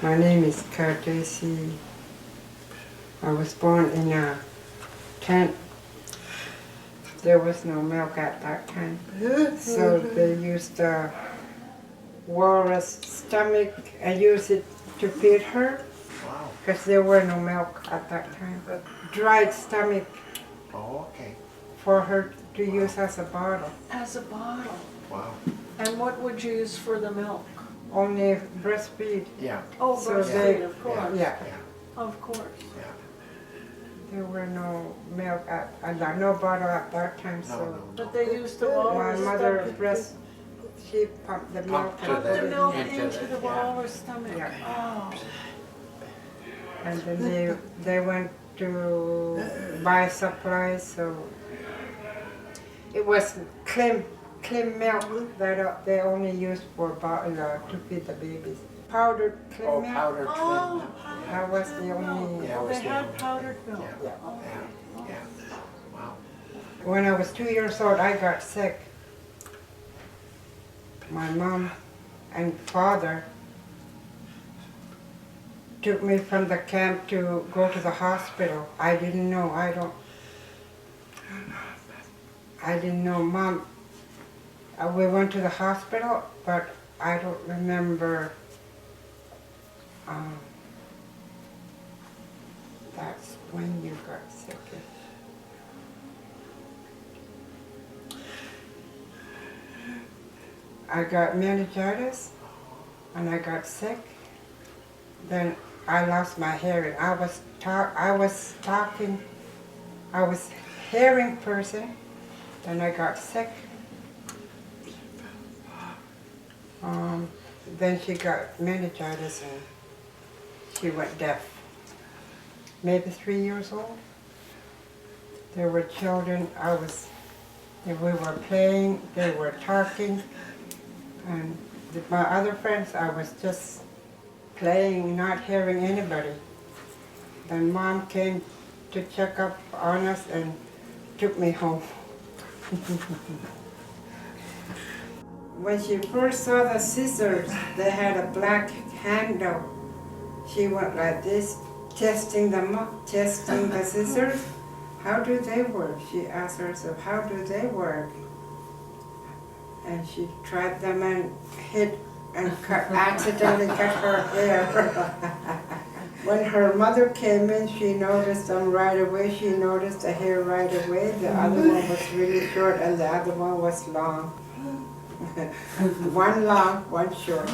My name is Kawtaysie. I was born in a tent. There was no milk at that time. So they used the walrus stomach and used it to feed her. Wow. Because there were no milk at that time. Dried stomach Oh, okay. for her to use as a bottle. As a bottle. Wow. And what would you use for the milk? Only breastfeed. Yeah. Oh, So breastfeed, they- of course. Yeah. Of course. Yeah. There were no milk no bottle at that time. No, So no, But they used the my walrus mother stomach. she pumped the milk. Pumped to Pump the the- milk into into the- the yeah. walrus stomach. Yeah. Oh. And then they went to buy supplies, so it was clean milk that they only used for to feed the babies. Powdered clean Oh, milk. powdered Oh, clean. That was the only. Yeah, it Oh, was they the had only- powdered milk. Yeah. Oh. Yeah. Yeah. Wow. When I was 2 years old, I got sick. My mom and father took me from the camp to go to the hospital. I didn't know. I didn't know, Mom. We went to the hospital, but I don't remember. That's when you got sick. I got meningitis, and I got sick. Then I lost my hearing. I was talking. I was hearing person. Then I got sick. Then she got meningitis and she went deaf. Maybe 3 years old. There were children. We were playing. They were talking, and my other friends. I was just playing, not hearing anybody. Then Mom came to check up on us and took me home. When she first saw the scissors, they had a black handle. She went like this, testing them up, testing the scissors. How do they work? She asked herself, how do they work? And she tried them and hit and accidentally cut her hair. When her mother came in, she noticed them right away. She noticed the hair right away. The other one was really short and the other one was long. One long, one short.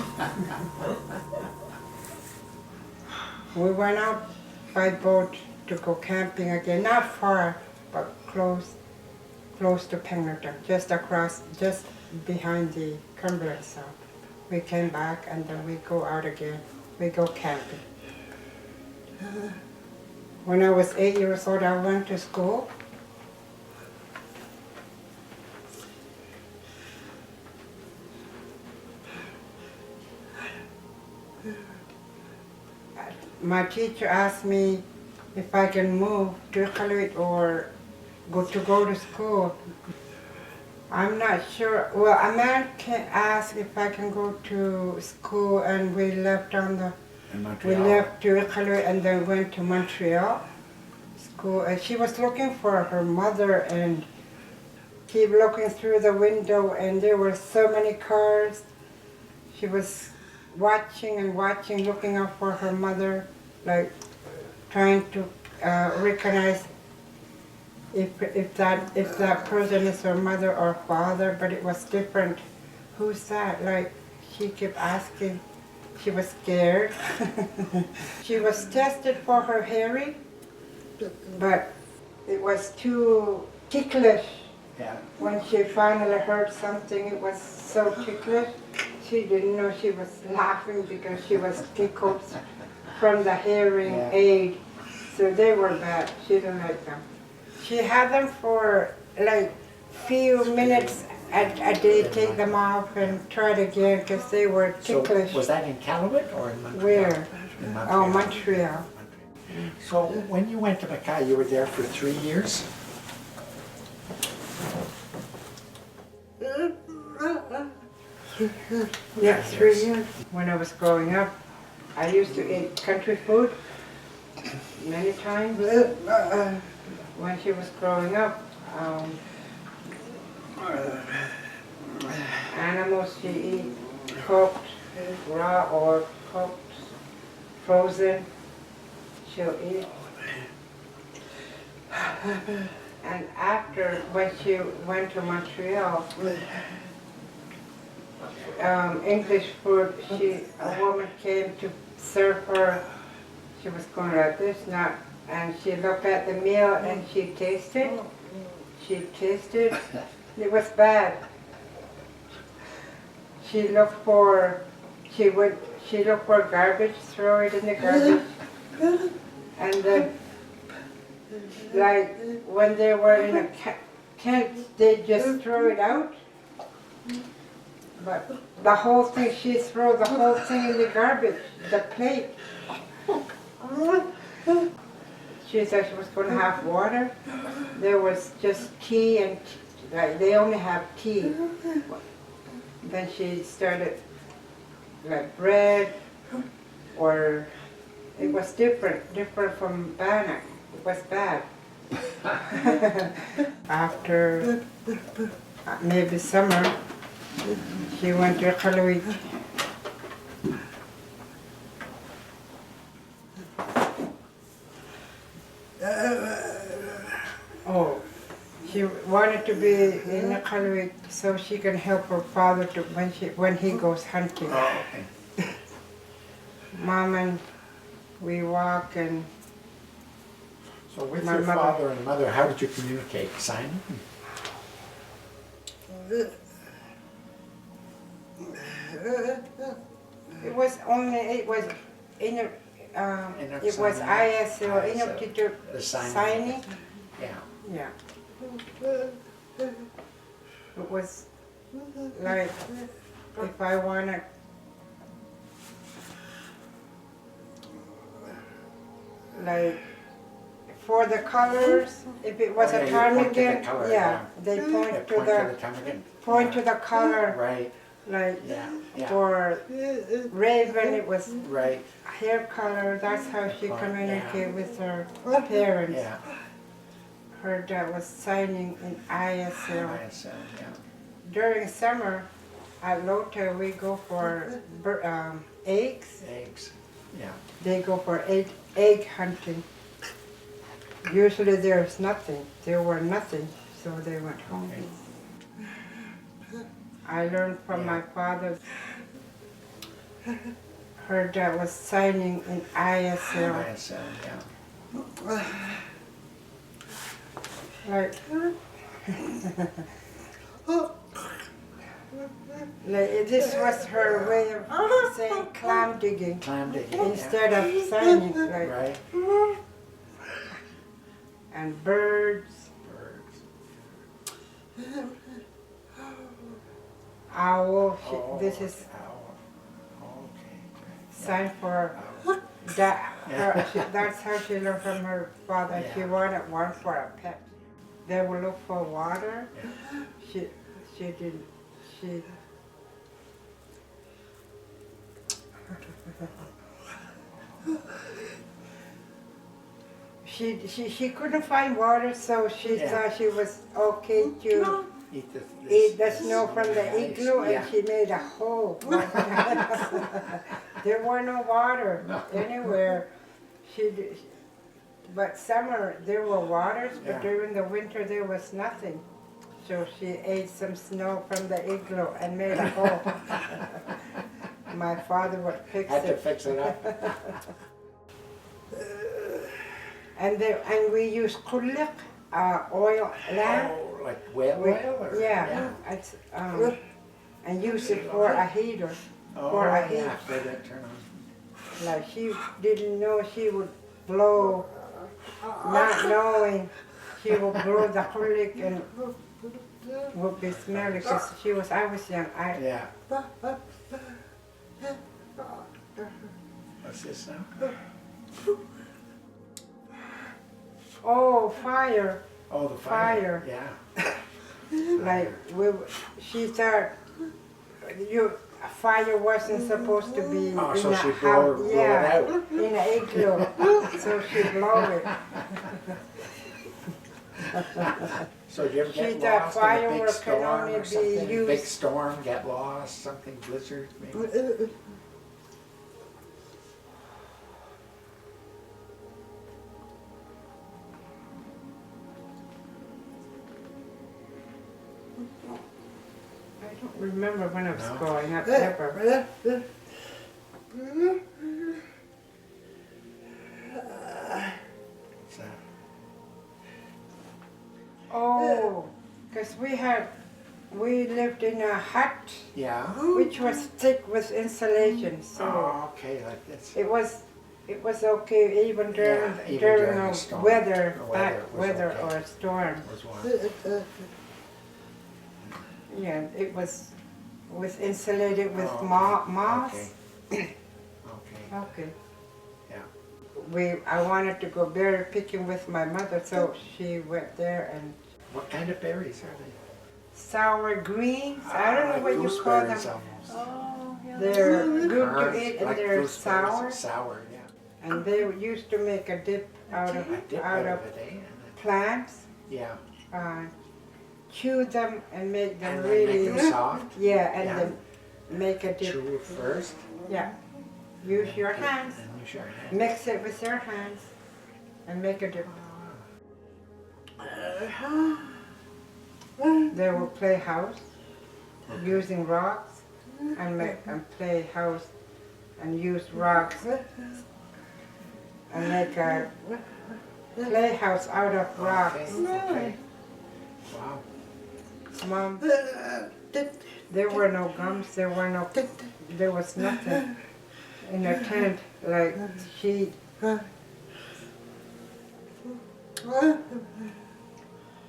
We went out by boat to go camping again, not far, but close to Pengerton, just behind the Cumberland South. We came back and then we go out again. We go camping. When I was 8 years old, I went to school. My teacher asked me if I can move to Úᒃ뚜ᓐ or go to school. I'm not sure. Well, a man can ask if I can go to school, and we left In we Montreal. left to Úᒃ뚜ᓐ and then went to Montreal school. And she was looking for her mother and keep looking through the window, and there were so many cars. She was watching and watching, looking out for her mother, like trying to recognize if that person is her mother or father, but it was different. Who's that? Like, she kept asking. She was scared. She was tested for her hearing, but it was too ticklish. Yeah. When she finally heard something, it was so ticklish. She didn't know. She was laughing because she was tickled from the hearing aid. So they were bad. She didn't like them. She had them for like few minutes a day, take them off and try it again because they were So ticklish. was that in Iqaluit or in Montreal? Where? In Montreal. Oh, Montreal. So when you went to Mackay, you were there for 3 years? Yeah, 3 years. When I was growing up, I used to eat country food many times when she was growing up. Animals she eat cooked raw or cooked frozen. She'll eat. And after, when she went to Montreal, English food, a woman came to serve her. She was going like this, and she looked at the meal and she tasted. She tasted. It was bad. She looked for garbage, throw it in the garbage, and then, like when they were in a tent, they just throw it out. But the whole thing, she threw the whole thing in the garbage, the plate. She said she was going to have water. There was just tea and like they only have tea. Then she started like bread, or it was different from Bannock. It was bad. After maybe summer, she went to Kawtaysie. Oh, she wanted to be in Kawtaysie so she can help her father when he goes hunting. Oh, okay. Mom and we walk and. So with My your mother. father and mother, how did you communicate? Sign? It was in a, it was ISO, The signing. Yeah. Yeah. It was like if I wanted like for the colors, if it was Oh, a yeah, you point to the ptarmigan, color, yeah, they Yeah, point to the ptarmigan. to the color. Right, Like yeah, yeah. for Raven, it was Right, hair color. That's how she Yeah. communicated with her parents. yeah. Her dad was signing in ISL. ISL, yeah. During summer, at Lota, we go for eggs. Eggs, yeah. They go for egg hunting. Usually there's nothing. There were nothing, so they went home. I learned from my father. Her dad was signing in ISL. ISL, yeah. Like, like this was her way of saying clam digging Clam digging, instead of signing. Like, Right. and birds, Birds. owl. Oh, This is owl. Okay. sign for Owl. that. That's how she learned from her father. She Yeah. wanted one for a pet. They would look for water. Yeah. She didn't. She couldn't find water, so she Yeah. thought she was okay to Eat the snow from the ice. igloo, and Yeah. she made a hole. There were no water No. anywhere. But summer there were waters, but Yeah. during the winter there was nothing. So she ate some snow from the igloo and made a hole. My father would fix Had to it. fix it up. And we use kulik, oil lamp. Oh, like whale oil? Or? Yeah, it's, and use it for a heater. Oh, For a yeah, heat. for that turn on. Like she didn't know she would blow, not knowing she would blow the kulik and would be smelly because I was young. Yeah. What's this now? Oh, fire. Oh, the Fire. Yeah. Like she started fire wasn't supposed to be Oh, in so a she house. blew it Yeah, out. in an igloo. So she blow it. So do you ever She get thought lost in a big firework can storm only or be something? Big used- storm, get lost, something, blizzard maybe? I don't remember when I was No. growing up ever. So, Oh, because we lived in a hut yeah. which was thick with insulation, so Oh, okay, like this. it was okay even during Yeah, even during during a a storm. weather, The bad weather was weather okay. or a storm. Was one. Yeah, it was insulated with Oh, moss. Okay. Okay. Okay. Yeah. I wanted to go berry picking with my mother, so she went there and What kind of berries are they? sour greens. I don't know what you call them. Gooseberries almost. Oh, yeah. They're good to Currants, eat and like they're gooseberries, sour. Sour, yeah. And they used to make a dip out of I dip out of it, eh? plants. Yeah. Chew them and make them And then really make them soft. yeah, and Yeah. then make a dip. Chew it first. Yeah. Use your hands. And use your hands. Mix it with your hands and make a dip. They will play house using rocks and play house and use rocks and make a playhouse out of rocks. Okay. Okay. Wow. Mom, there were no gums, there was nothing in a tent like sheet.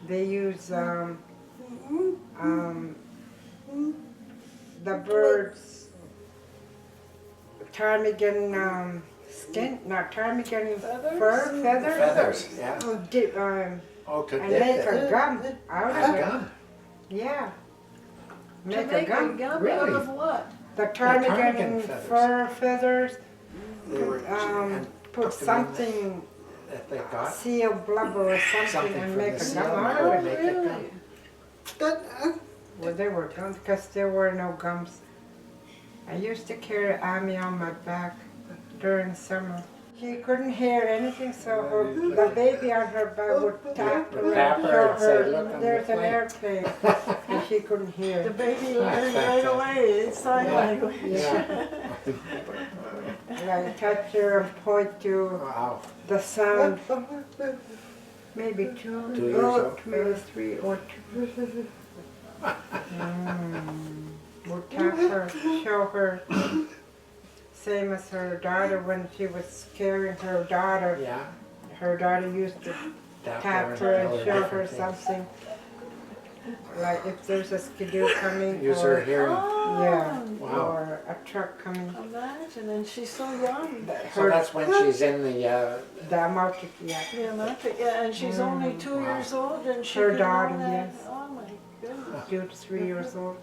They use the birds' ptarmigan skin, not ptarmigan fur, feathers. Feathers, yeah. Dip, Oh, to and dip make it. a gum out of it. Gum. Yeah. To Make make a gum. out Really? of what? The ptarmigan ptarmigan feathers. fur feathers, They were, and put put them in the- something, that they got. seal blubber or something Something and from make the a seal gum out would of it. make it gum. Well, they were gums because there were no gums. I used to carry Amy on my back during summer. She couldn't hear anything, so the baby on her back would tap her Tap and her show and say, her "Look on there's the an plane." airplane, and she couldn't The hear. baby learned right away. It's sign language. Yeah. Like touch her and point to Wow. the sound. Maybe 2 2 years old. maybe 3 or 2. We'll tap her, show her. Same as her daughter when she was carrying her daughter. Yeah. Her daughter used to tap her tell and show her different things. something. Like if there's a skidoo coming Use her or, hearing. yeah, Wow. or a truck coming. Imagine, and she's so young. So that's when she's in the, The Amaltic, yeah. Yeah, and she's only 2 Wow. years old, and she Her can daughter, know that. yes. Oh my goodness. 2 to 3 years old.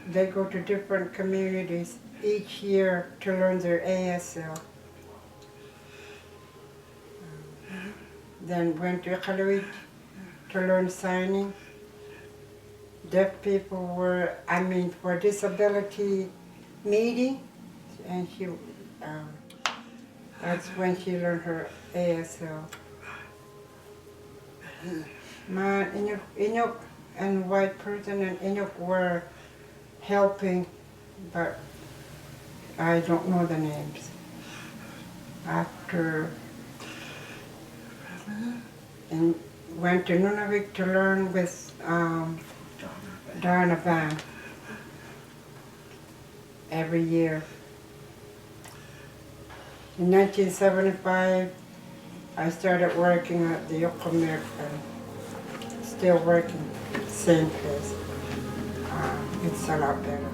They go to different communities each year to learn their ASL. Then went to Úᒃtóᓐ to learn signing. Deaf people for disability meeting, and that's when she learned her ASL. Man, Inuk and white person and Inuk were helping, but I don't know the names. After, and went to NUNAVUT to learn with Donovan every year. In 1975, I started working at the Úᒃtóᓐ and still working, same place. It's a lot better.